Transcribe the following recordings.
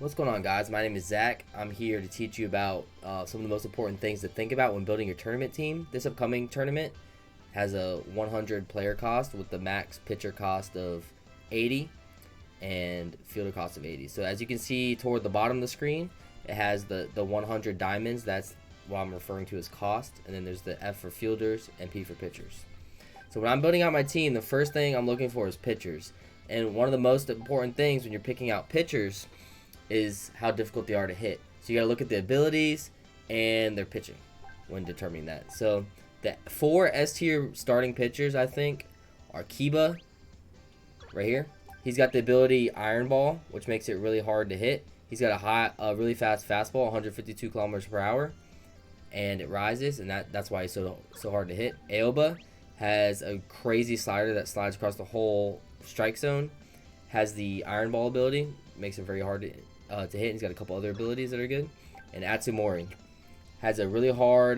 What's going on, guys? My name is Zach. I'm here to teach you about some of the most important things to think about when building your tournament team. This upcoming tournament has a 100 player cost with the max pitcher cost of 80 and fielder cost of 80. So as you can see toward the bottom of the screen, it has the 100 diamonds. That's what I'm referring to as cost. And then there's the F for fielders and P for pitchers. So when I'm building out my team, the first thing I'm looking for is pitchers. And one of the most important things when you're picking out pitchers is how difficult they are to hit. So you gotta look at the abilities and their pitching when determining that. So the 4 S tier starting pitchers, I think, are Kiba, right here. He's got the ability Iron Ball, which makes it really hard to hit. He's got a really fast fastball, 152 kilometers per hour, and it rises, and that's why he's so hard to hit. Aoba has a crazy slider that slides across the whole strike zone. Has the Iron Ball ability, makes it very hard to hit. He's got a couple other abilities that are good. And Atsumori has a really hard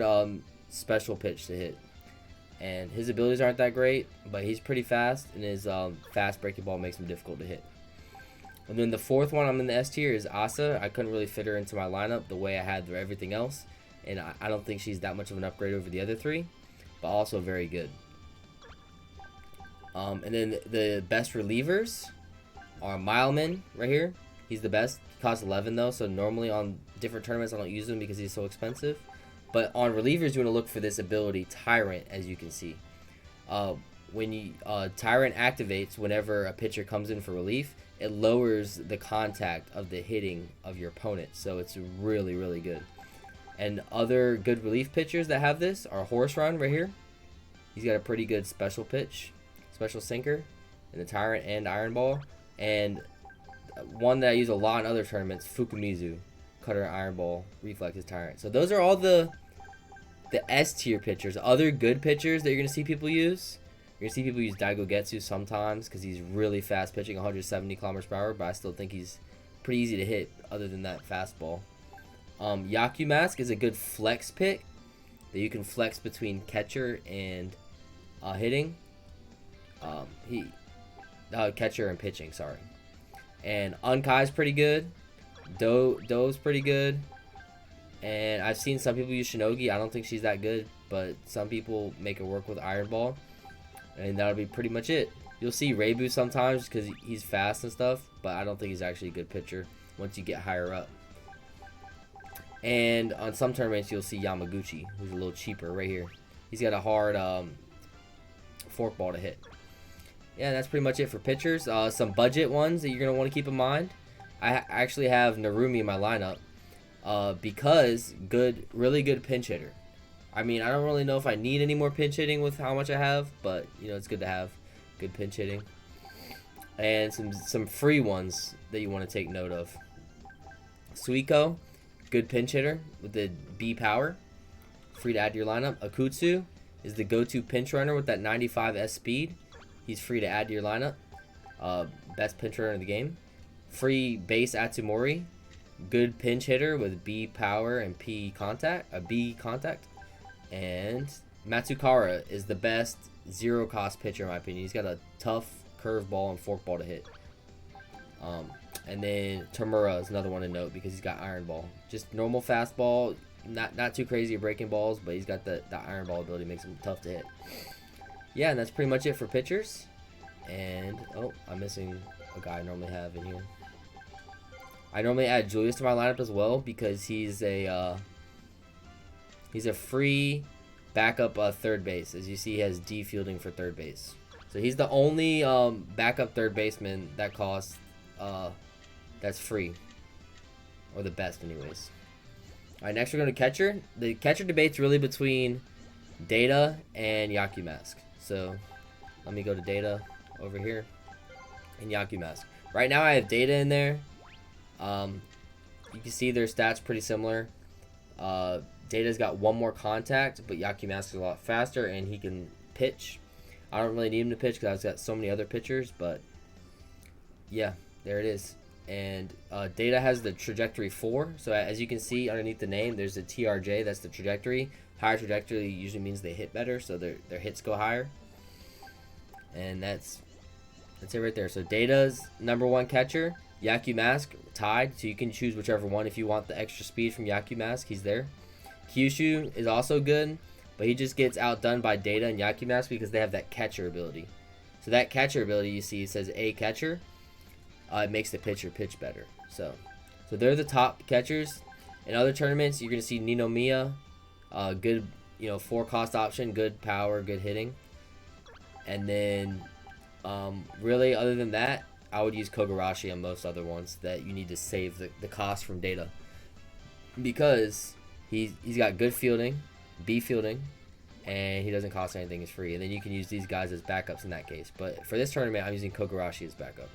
special pitch to hit. And his abilities aren't that great, but he's pretty fast, and his fast breaking ball makes him difficult to hit. And then the fourth one I'm in the S tier is Asa. I couldn't really fit her into my lineup the way I had for everything else. And I don't think she's that much of an upgrade over the other 3, but also very good. And then the best relievers are Mileman right here. He's the best. He costs 11 though, so normally on different tournaments I don't use him because he's so expensive. But on relievers, you want to look for this ability Tyrant, as you can see. When Tyrant activates whenever a pitcher comes in for relief, it lowers the contact of the hitting of your opponent, so it's really, really good. And other good relief pitchers that have this are Horse Run right here. He's got a pretty good special pitch, special sinker, and the Tyrant and Iron Ball. And one that I use a lot in other tournaments, Fukumizu, Cutter, Iron Ball, Reflexes, Tyrant. So those are all the S tier pitchers. Other good pitchers that you're going to see people use. You're going to see people use Daigo Getsu sometimes because he's really fast pitching, 170 kilometers per hour, but I still think he's pretty easy to hit other than that fastball. Yaku Mask is a good flex pick that you can flex between catcher and hitting. Catcher and pitching, sorry. And Unkai's pretty good. Do's pretty good. And I've seen some people use Shinogi. I don't think she's that good, but some people make it work with Iron Ball. And that'll be pretty much it. You'll see Reibu sometimes because he's fast and stuff, but I don't think he's actually a good pitcher once you get higher up. And on some tournaments, you'll see Yamaguchi, who's a little cheaper right here. He's got a hard fork ball to hit. Yeah, that's pretty much it for pitchers. Some budget ones that you're going to want to keep in mind. I actually have Narumi in my lineup because really good pinch hitter. I mean, I don't really know if I need any more pinch hitting with how much I have, but, you know, it's good to have good pinch hitting. And some free ones that you want to take note of. Suiko, good pinch hitter with the B power. Free to add to your lineup. Akutsu is the go-to pinch runner with that 95 S speed. He's free to add to your lineup. Best pinch runner in the game. Free base Atsumori. Good pinch hitter with B power and B contact. And Matsukara is the best zero cost pitcher in my opinion. He's got a tough curve ball and fork ball to hit. And then Tamura is another one to note because he's got Iron Ball. Just normal fastball, not too crazy at breaking balls, but he's got the Iron Ball ability, makes him tough to hit. Yeah, and that's pretty much it for pitchers. And, oh, I'm missing a guy I normally have in here. I normally add Julius to my lineup as well because he's a free backup third base. As you see, he has D fielding for third base. So he's the only backup third baseman that costs, that's free. Or the best anyways. Alright, next we're going to catcher. The catcher debate's really between Data and Yaku Mask. So let me go to Data over here and Yaku Mask. Right now I have Data in there. You can see their stats pretty similar. Data's got one more contact, but Yaku Mask is a lot faster and he can pitch. I don't really need him to pitch because I've got so many other pitchers, but yeah, there it is. And Data has the trajectory 4. So as you can see underneath the name, there's a TRJ. That's the trajectory. Higher trajectory usually means they hit better, so their hits go higher. And that's it right there. So Data's #1 catcher. Yaku Mask tied, so you can choose whichever one if you want the extra speed from Yaku Mask. He's there. Kyushu is also good, but he just gets outdone by Data and Yaku Mask because they have that catcher ability. So that catcher ability, you see, it says A catcher. It makes the pitcher pitch better. So they're the top catchers. In other tournaments, you're gonna see Ninomiya, good, 4-cost option, good power, good hitting. And then, really, other than that, I would use Kogarashi on most other ones that you need to save the cost from Data, because he's got good fielding, B fielding, and he doesn't cost anything. He's free. And then you can use these guys as backups in that case. But for this tournament, I'm using Kogarashi as backup.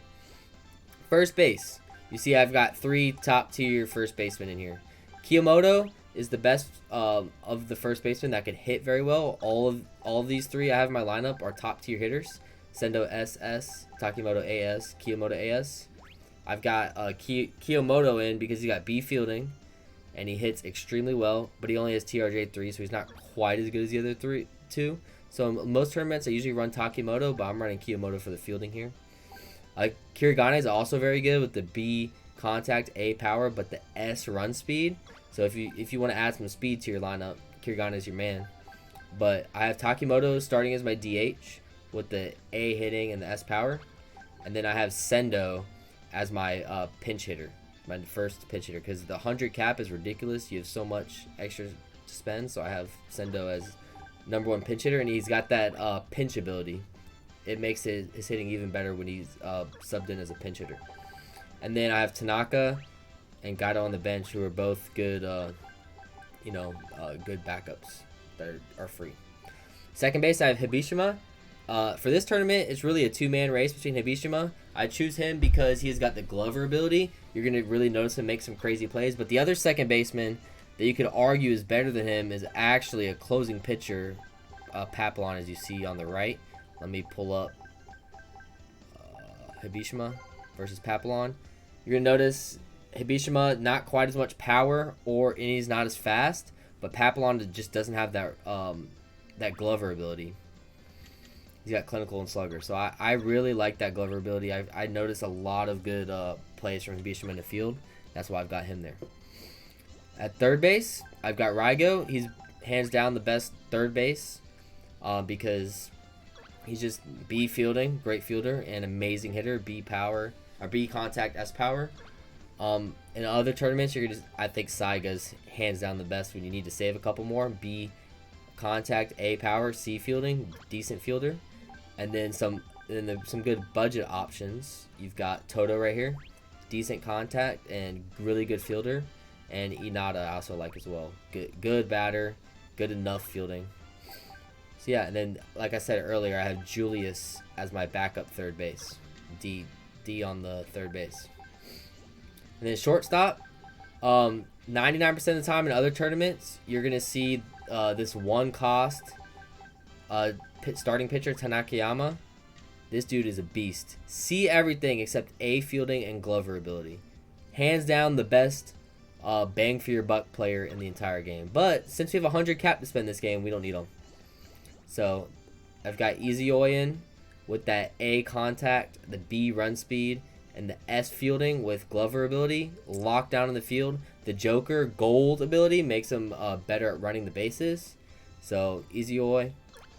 First base. You see I've got 3 top-tier first basemen in here. Kiyomoto is the best of the first basemen that can hit very well. All of these 3 I have in my lineup are top-tier hitters. Sendo SS, Takimoto AS, Kiyomoto AS. I've got Kiyomoto in because he's got B fielding, and he hits extremely well, but he only has TRJ 3, so he's not quite as good as the other 2. So in most tournaments, I usually run Takimoto, but I'm running Kiyomoto for the fielding here. Kirigane is also very good with the B contact, A power, but the S run speed. So if you want to add some speed to your lineup, Kirigane is your man. But I have Takimoto starting as my DH with the A hitting and the S power. And then I have Sendo as my pinch hitter, my first pinch hitter, because the 100 cap is ridiculous. You have so much extra to spend. So I have Sendo as #1 pinch hitter, and he's got that pinch ability. It makes his hitting even better when he's subbed in as a pinch hitter. And then I have Tanaka and Gato on the bench, who are both good, good backups that are free. Second base, I have Hibishima. For this tournament, it's really a 2-man race between Hibishima. I choose him because he's got the Glover ability. You're going to really notice him make some crazy plays. But the other second baseman that you could argue is better than him is actually a closing pitcher, Papillon, as you see on the right. Let me pull up Hibishima versus Papillon. You're going to notice Hibishima, not quite as much power, and he's not as fast, but Papillon just doesn't have that Glover ability. He's got clinical and slugger. So I really like that Glover ability. I noticed a lot of good plays from Hibishima in the field. That's why I've got him there. At third base, I've got Raigo. He's hands down the best third base because he's just B fielding, great fielder, and amazing hitter. B power, or B contact, S power. In other tournaments, I think Saiga's hands down the best when you need to save a couple more. B contact, A power, C fielding, decent fielder. And then some good budget options. You've got Toto right here, decent contact and really good fielder. And Inada I also like as well. Good batter, good enough fielding. So yeah, and then like I said earlier, I have Julius as my backup third base. D on the third base. And then shortstop, 99% of the time in other tournaments, you're gonna see this 1-cost starting pitcher, Tanakayama. This dude is a beast. See everything except A fielding and Glover ability. Hands down the best bang for your buck player in the entire game. But since we have 100 cap to spend this game, we don't need him. So I've got Izuyoi in with that A contact, the B run speed, and the S fielding with Glover ability. Locked down in the field. The Joker gold ability makes him better at running the bases. So Izuyoi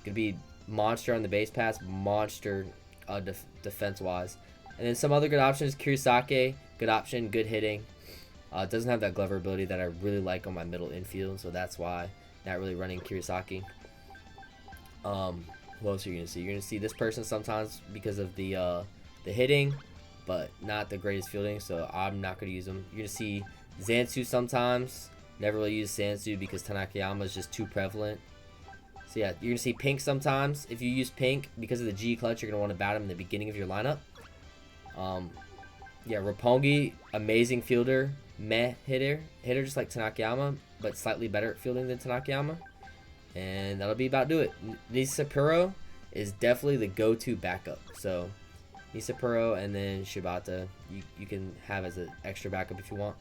could be monster on the base pass, monster defense wise. And then some other good options. Kurisake, good option, good hitting. Doesn't have that Glover ability that I really like on my middle infield, so that's why not really running Kurisake. Who else are you gonna see? You're gonna see this person sometimes because of the hitting, but not the greatest fielding, so I'm not gonna use them. You're gonna see Zansu sometimes. Never really use Zansu because Tanakayama is just too prevalent. So yeah, you're gonna see Pink sometimes. If you use Pink because of the G clutch, you're gonna want to bat him in the beginning of your lineup. Yeah, Roppongi, amazing fielder, meh hitter just like Tanakayama, but slightly better at fielding than Tanakayama. And that'll be about do it. Nisapuro is definitely the go-to backup. So Nisapuro and then Shibata you can have as an extra backup if you want.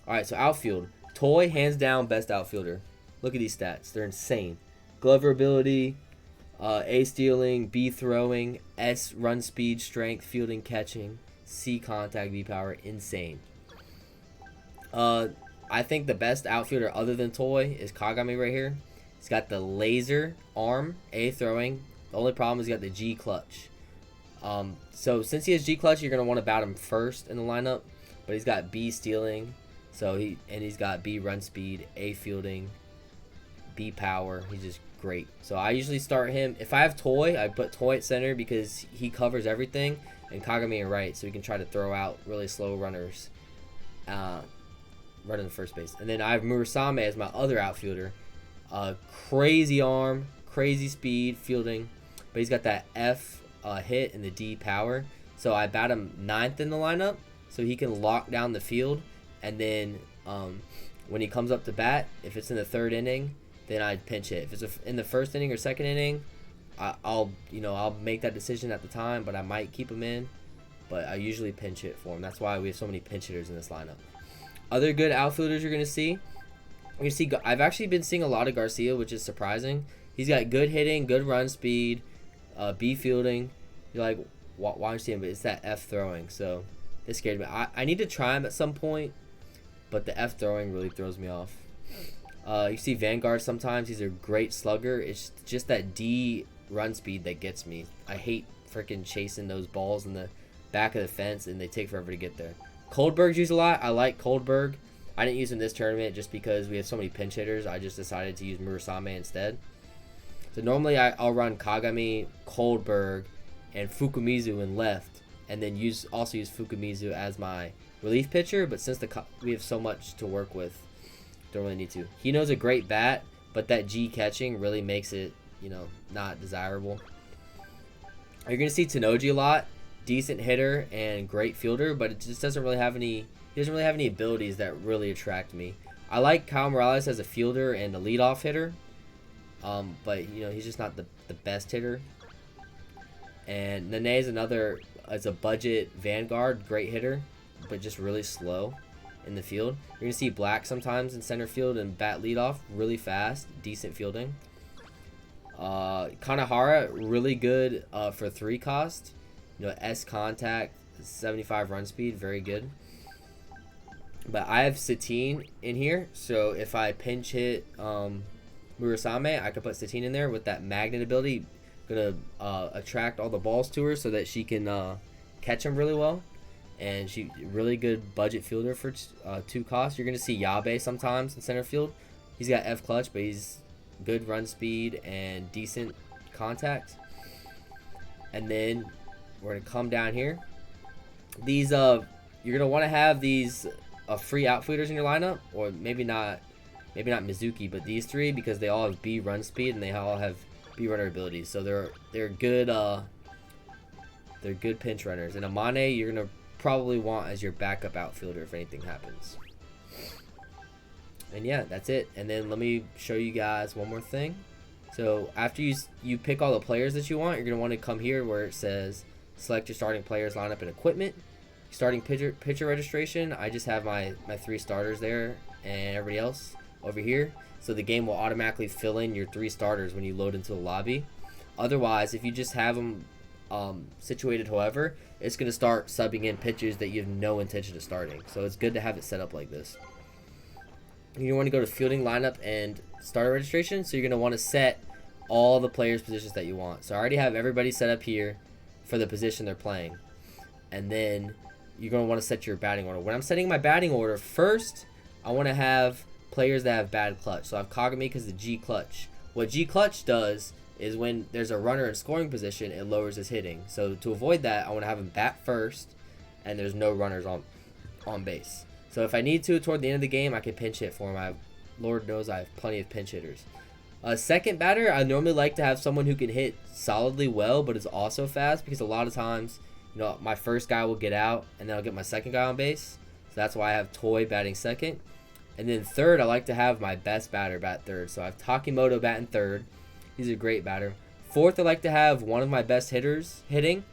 Alright, so outfield. Toy, hands down, best outfielder. Look at these stats. They're insane. Glover ability, A stealing, B throwing, S run speed, strength, fielding, catching, C contact, B power, insane. I think the best outfielder other than Toy is Kagami right here. He's got the laser arm, A throwing. The only problem is he's got the G clutch. So since he has G clutch, you're gonna want to bat him first in the lineup. But he's got B stealing, he's got B run speed, A fielding, B power. He's just great. So I usually start him. If I have Toy, I put Toy at center because he covers everything, and Kagami at right, so he can try to throw out really slow runners, running first base. And then I have Murasame as my other outfielder. Crazy arm, crazy speed, fielding, but he's got that F hit and the D power. So I bat him 9th in the lineup, so he can lock down the field. And then when he comes up to bat, if it's in the 3rd inning, then I'd pinch hit. If it's in the 1st inning or 2nd inning, I'll make that decision at the time, but I might keep him in. But I usually pinch hit for him. That's why we have so many pinch hitters in this lineup. Other good outfielders you're gonna see. I've actually been seeing a lot of Garcia, which is surprising. He's got good hitting, good run speed, B fielding. You're like, why don't you see him? But it's that F throwing. So this scared me. I need to try him at some point, but the F throwing really throws me off. You see Vanguard sometimes. He's a great slugger. It's just that D run speed that gets me. I hate freaking chasing those balls in the back of the fence, and they take forever to get there. Koldberg's used a lot. I like Koldberg. I didn't use him this tournament just because we have so many pinch hitters. I just decided to use Murasame instead. So normally I'll run Kagami, Koldberg, and Fukumizu in left, and then also use Fukumizu as my relief pitcher. But since we have so much to work with, don't really need to. He knows a great bat, but that G catching really makes it, not desirable. You're gonna see Tenoji a lot. Decent hitter and great fielder, but it just doesn't really have any. He doesn't really have any abilities that really attract me. I like Kyle Morales as a fielder and a leadoff hitter, but he's just not the best hitter. And Nene is as a budget Vanguard, great hitter, but just really slow in the field. You're gonna see Black sometimes in center field and bat leadoff, really fast, decent fielding. Kanahara, really good for 3 cost. S contact, 75 run speed, very good. But I have Satine in here, so if I pinch hit Murasame, I could put Satine in there with that magnet ability. Gonna attract all the balls to her so that she can catch them really well. And she really good budget fielder for 2 costs. You're gonna see Yabe sometimes in center field. He's got F clutch, but he's good run speed and decent contact. And then we're gonna come down here. These you're gonna want to have these free outfielders in your lineup, or maybe not Mizuki, but these 3, because they all have B run speed and they all have B runner abilities. So they're good pinch runners. And Amane you're gonna probably want as your backup outfielder if anything happens. And yeah, that's it. And then let me show you guys one more thing. So after you pick all the players that you want, you're gonna want to come here where it says select your starting players, lineup, and equipment. Starting pitcher registration, I just have my 3 starters there and everybody else over here. So the game will automatically fill in your 3 starters when you load into the lobby. Otherwise, if you just have them situated however, it's going to start subbing in pitchers that you have no intention of starting. So it's good to have it set up like this. You want to go to fielding, lineup, and starter registration. So you're going to want to set all the players' positions that you want. So I already have everybody set up here for the position they're playing. And then you're going to want to set your batting order. When I'm setting my batting order, first I want to have players that have bad clutch. So I have Kagami because the G clutch. What G clutch does is when there's a runner in scoring position, it lowers his hitting. So to avoid that, I want to have him bat first and there's no runners on base. So if I need to toward the end of the game, I can pinch hit for him. Lord knows I have plenty of pinch hitters. Second batter, I normally like to have someone who can hit solidly well but is also fast, because a lot of times my first guy will get out and then I'll get my second guy on base. So that's why I have Toy batting second. And then third, I like to have my best batter bat third. So I have Takimoto batting third. He's a great batter. Fourth, I like to have one of my best hitters hitting,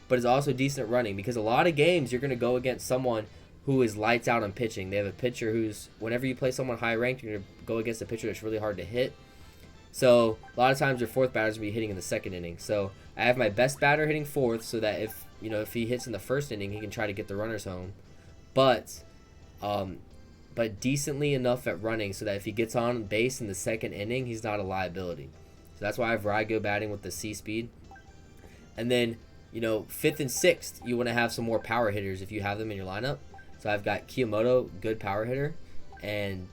but is also decent at running, because a lot of games you're going to go against someone who is lights out on pitching. They have a pitcher who's, whenever you play someone high ranked, you're going to go against a pitcher that's really hard to hit. So a lot of times your fourth batter is going to be hitting in the second inning. So I have my best batter hitting fourth, so that if if he hits in the first inning, he can try to get the runners home, but decently enough at running so that if he gets on base in the second inning, he's not a liability. So that's why I have Rygo batting with the C speed. And then, fifth and sixth, you want to have some more power hitters if you have them in your lineup. So I've got Kiyomoto, good power hitter, and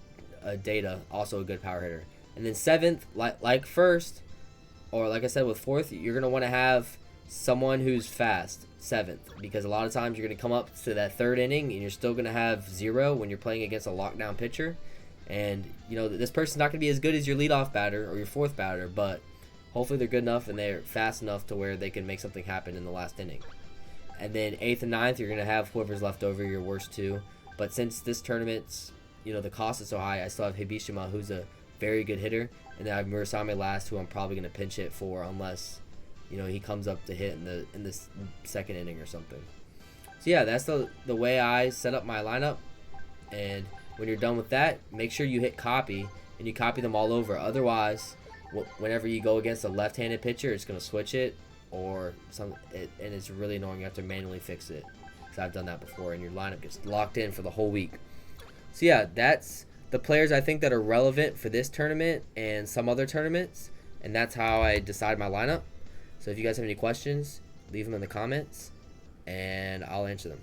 Data, also a good power hitter. And then seventh, like first, or like I said with fourth, you're going to want to have someone who's fast, seventh, because a lot of times you're going to come up to that third inning and you're still going to have 0 when you're playing against a lockdown pitcher. And, this person's not going to be as good as your leadoff batter or your fourth batter, but hopefully they're good enough and they're fast enough to where they can make something happen in the last inning. And then eighth and ninth, you're going to have whoever's left over, your worst two. But since this tournament's, the cost is so high, I still have Hibishima, who's a very good hitter. And then I have Murasame last, who I'm probably going to pinch hit for unless, he comes up to hit in the second inning or something. So yeah, that's the way I set up my lineup. And when you're done with that, make sure you hit copy and you copy them all over. Otherwise, whenever you go against a left-handed pitcher, it's going to switch it and it's really annoying. You have to manually fix it, because I've done that before, and your lineup gets locked in for the whole week. So yeah, that's the players I think that are relevant for this tournament and some other tournaments, and that's how I decide my lineup. So if you guys have any questions, leave them in the comments, and I'll answer them.